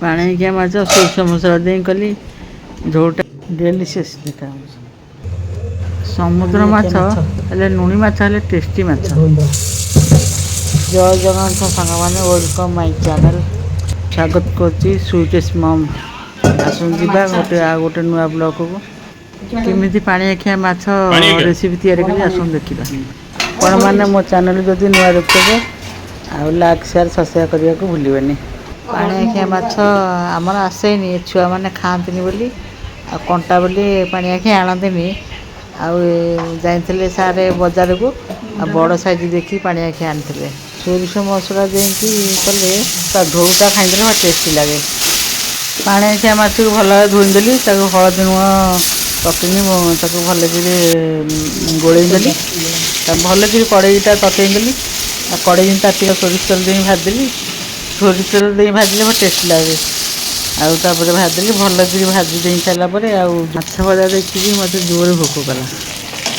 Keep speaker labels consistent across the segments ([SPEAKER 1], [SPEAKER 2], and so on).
[SPEAKER 1] ପାଣିକିଆ ମାଛ ସୋରିଷ ମସଲା ଦେଇ କଲି ଝୋଳଟା ଡେଲିସିୟସ୍ ଦେଖା ସମୁଦ୍ର ମାଛ ହେଲେ ଲୁଣି ମାଛ ହେଲେ ଟେଷ୍ଟି ମାଛ। ଜୟ ଜଗନ୍ନାଥ ସାଙ୍ଗମାନେ, ୱେଲକମ୍ ମାଇ ଚ୍ୟାନେଲ୍। ସ୍ୱାଗତ କରୁଛି ସୁଇଟେସ୍ ମମ୍। ଆସନ୍ତୁ ଯିବା ଆଉ ଗୋଟେ ନୂଆ ବ୍ଲଗକୁ। କେମିତି ପାଣିଆଖିଆ ମାଛ ରେସିପି ତିଆରି କଲି ଆସନ୍ତୁ ଦେଖିବା। ଆପଣମାନେ ମୋ ଚ୍ୟାନେଲ୍ ଯଦି ନୂଆ ଦେଖୁଥିବେ ଆଉ ଲାଇକ୍ ସେୟାର ସବସ୍କ୍ରାଇବ୍ କରିବାକୁ ଭୁଲିବେନି। ପାଣିଆଖିଆ ମାଛ ଆମର ଆସେନି, ଛୁଆମାନେ ଖାଆନ୍ତିନି ବୋଲି ଆଉ କଣ୍ଟା ବୋଲି ପାଣିଆଖିଆ ଆଣନ୍ତିନି। ଆଉ ଯାଇଥିଲେ ସାର୍ ବଜାରକୁ ଆଉ ବଡ଼ ସାଇଜ୍ ଦେଖି ପାଣିଆଖିଆ ଆଣିଥିଲେ। ସୋରିଷ ମସଲା ଦେଇକି କଲେ ତା ଝୋଳଟା ଖାଇଦେଲେ ଭାରି ଟେଷ୍ଟି ଲାଗେ। ପାଣିଆଖିଆ ମାଛକୁ ଭଲ ଭାବରେ ଧୋଇଦେଲି, ତାକୁ ହଳଦୀ ଲୁଣ ପକେଇକି ତାକୁ ଭଲକିରି ଗୋଳେଇ ଦେଲି। ତାକୁ ଭଲକିରି କଡ଼େଇଟା ତତେଇ ଦେଲି। ଆଉ କଡ଼େଇ ତାତିଲେ ସୋରିଷ ତେଲ ଦେଇ ଭାଜିଦେଲି। ସୋରିଷ ତେଲ ଦେଇ ଭାଜିଲେ ଭାରି ଟେଷ୍ଟି ଲାଗେ। ଆଉ ତାପରେ ଭାଜିଦେଲି, ଭଲକିରି ଭାଜି ଦେଇ ସାରିଲା ପରେ ଆଉ ମାଛ ଭଜା ଦେଖିକି ମୋତେ ଜୋରରେ ଭୋକ କଲା।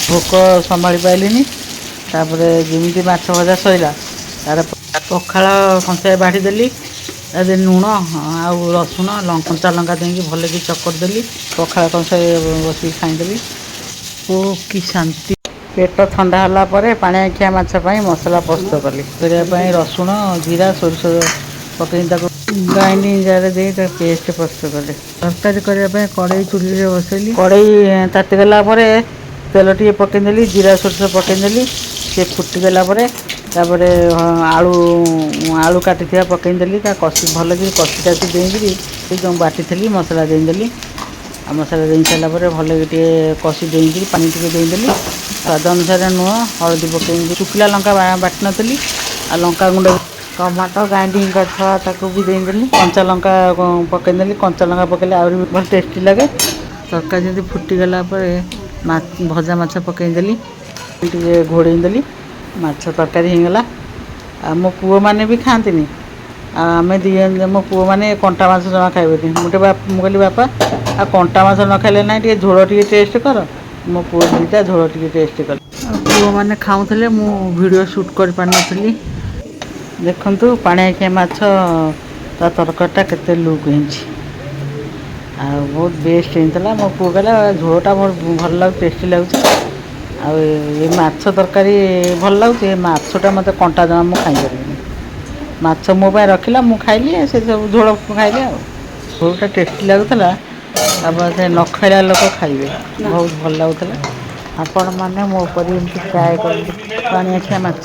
[SPEAKER 1] ଭୋକ ସମ୍ଭାଳି ପାରିଲିନି। ତାପରେ ଯେମିତି ମାଛ ଭଜା ସଇଲା, ତାର ପଖାଳ କଂସାଏ ବାଢ଼ିଦେଲି। ତା ଦେହରେ ଲୁଣ ଆଉ ରସୁଣ କଞ୍ଚା ଲଙ୍କା ଦେଇକି ଭଲକି ଚକଟି ଦେଲି। ପଖାଳ କଂସାଏ ବସିକି ଖାଇଦେଲି। ଓଃ କି ଶାନ୍ତି! ପେଟ ଥଣ୍ଡା ହେଲା ପରେ ପାଣିଆଖିଆ ମାଛ ପାଇଁ ମସଲା ପ୍ରସ୍ତୁତ କଲି। କରିବା ପାଇଁ ରସୁଣ, ଜିରା, ସୋରିଷ ପକେଇ ତାକୁ ଗ୍ରାଇଣ୍ଡିଙ୍ଗ ଜାରରେ ଦେଇ ତାକୁ ପେଷ୍ଟ ପ୍ରସ୍ତୁତ କଲି। ତରକାରୀ କରିବା ପାଇଁ କଡ଼େଇ ଚୁଲିରେ ବସେଇଲି। କଡ଼େଇ ତାତିଗଲା ପରେ ତେଲ ଟିକେ ପକେଇଦେଲି, ଜିରା ସୋରିଷ ପକେଇଦେଲି। ସେ ଫୁଟିଗଲା ପରେ ତାପରେ ଆଳୁ କାଟିଥିବା ପକେଇଦେଲି। ତା ଭଲକିରି କଷି ଦେଇକିରି ଯେଉଁ ବାଟିଥିଲି ମସଲା ଦେଇଦେଲି। ଆଉ ମସଲା ଦେଇ ସାରିଲା ପରେ ଭଲକି ଟିକେ କଷି ଦେଇକିରି ପାଣି ଟିକେ ଦେଇଦେଲି। ସ୍ୱାଦ ଅନୁସାରେ ଲୁଣ, ହଳଦୀ ପକେଇକି ଶୁଖିଲା ଲଙ୍କା ବାଟି ନଥିଲି ଆଉ ଲଙ୍କାଗୁଣ୍ଡ, ଟମାଟୋ ଗ୍ରାଇଣ୍ଡିଙ୍ଗ କରିଥିବା ତାକୁ ବି ଦେଇଦେଲି। କଞ୍ଚା ଲଙ୍କା ପକେଇଦେଲି। କଞ୍ଚା ଲଙ୍କା ପକେଇଲେ ଆହୁରି ଭଲ ଟେଷ୍ଟି ଲାଗେ। ତରକାରୀ ଯେମିତି ଫୁଟିଗଲା ପରେ ଭଜା ମାଛ ପକେଇଦେଲି। ଟିକେ ଘୋଡ଼େଇ ଦେଲି। ମାଛ ତରକାରୀ ହେଇଗଲା। ଆଉ ମୋ ପୁଅମାନେ ବି ଖାଆନ୍ତିନି। ଆଉ ଆମେ ମୋ ପୁଅମାନେ କଣ୍ଟା ମାଛ ଜମା ଖାଇବେନି। ମୁଁ କହିଲି ବାପା ଆଉ କଣ୍ଟା ମାଛ ନ ଖାଇଲେ ନାହିଁ, ଟିକେ ଝୋଳ ଟିକେ ଟେଷ୍ଟ କର। ମୋ ପୁଅ ଦୁଇଟା ଝୋଳ ଟିକେ ଟେଷ୍ଟ କଲେ। ଆଉ ପୁଅମାନେ ଖାଉଥିଲେ, ମୁଁ ଭିଡ଼ିଓ ସୁଟ୍ କରିପାରିନଥିଲି। ଦେଖନ୍ତୁ ପାଣିଆଖିଆ ମାଛ ତା ତରକାରୀଟା କେତେ ଲୁକ୍ ହେଇଛି। ଆଉ ବହୁତ ବେଷ୍ଟ ହେଇଥିଲା। ମୋ ପୁଅ କହିଲା ଝୋଳଟା ଭଲ ଲାଗୁଛି, ଟେଷ୍ଟି ଲାଗୁଛି। ଆଉ ଏ ମାଛ ତରକାରୀ ଭଲ ଲାଗୁଛି। ଏ ମାଛଟା ମୋତେ କଣ୍ଟା ଜମା ମୁଁ ଖାଇପାରିବିନି। ମାଛ ମୋ ପାଇଁ ରଖିଲା, ମୁଁ ଖାଇଲି। ସେ ସବୁ ଝୋଳ ଖାଇଲେ। ଆଉ ଝୋଳଟା ଟେଷ୍ଟି ଲାଗୁଥିଲା। ତାପରେ ନ ଖାଇଲା ଲୋକ ଖାଇବେ, ବହୁତ ଭଲ ଲାଗୁଥିଲା। ଆପଣମାନେ ମୋ ପରି ଏମିତି ଟ୍ରାଏ କରନ୍ତୁ ପାଣିଆଖିଆ ମାଛ।